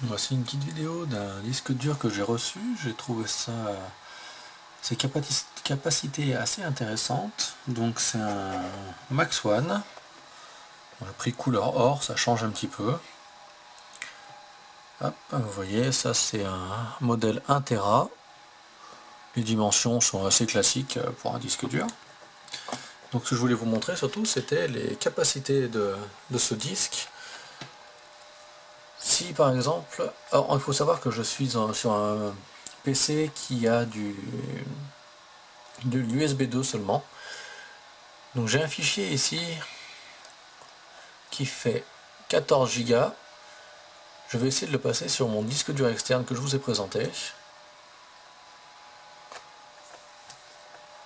Voici une petite vidéo d'un disque dur que j'ai reçu. J'ai trouvé ses capacités assez intéressantes. Donc c'est un Max One. On a pris couleur or, ça change un petit peu. Hop, vous voyez, ça c'est un modèle 1 Tera. Les dimensions sont assez classiques pour un disque dur. Donc ce que je voulais vous montrer surtout, c'était les capacités de ce disque. Si par exemple, alors il faut savoir que je suis sur un PC qui a de l'USB 2 seulement. Donc j'ai un fichier ici qui fait 14 Go. Je vais essayer de le passer sur mon disque dur externe que je vous ai présenté.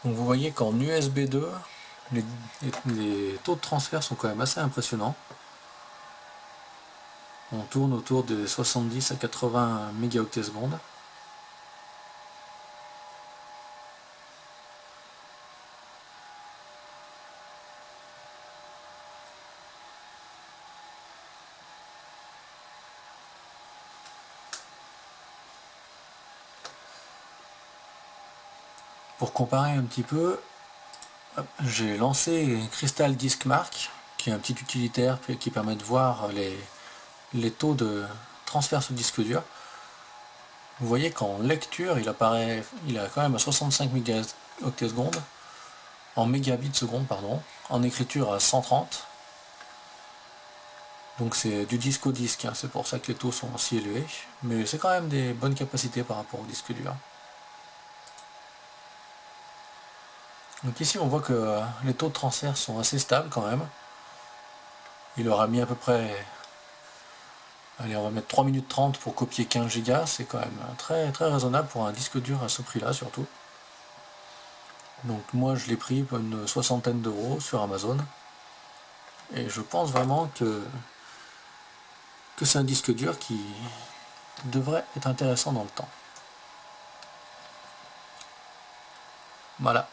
Donc vous voyez qu'en USB 2, les taux de transfert sont quand même assez impressionnants. On tourne autour de 70 à 80 mégaoctets secondes. Pour comparer un petit peu, j'ai lancé Crystal Disk Mark, qui est un petit utilitaire qui permet de voir les taux de transfert sur disque dur. Vous voyez qu'en lecture, il a quand même à 65 mégaoctets secondes, en mégabits seconde, pardon, en écriture à 130. Donc c'est du disque au disque, hein, c'est pour ça que les taux sont aussi élevés, mais c'est quand même des bonnes capacités par rapport au disque dur. Donc ici on voit que les taux de transfert sont assez stables quand même. Il aura mis à peu près, allez, on va mettre 3 minutes 30 pour copier 15 Go, c'est quand même très raisonnable pour un disque dur à ce prix-là surtout. Donc moi je l'ai pris pour une soixantaine d'euros sur Amazon. Et je pense vraiment que c'est un disque dur qui devrait être intéressant dans le temps. Voilà.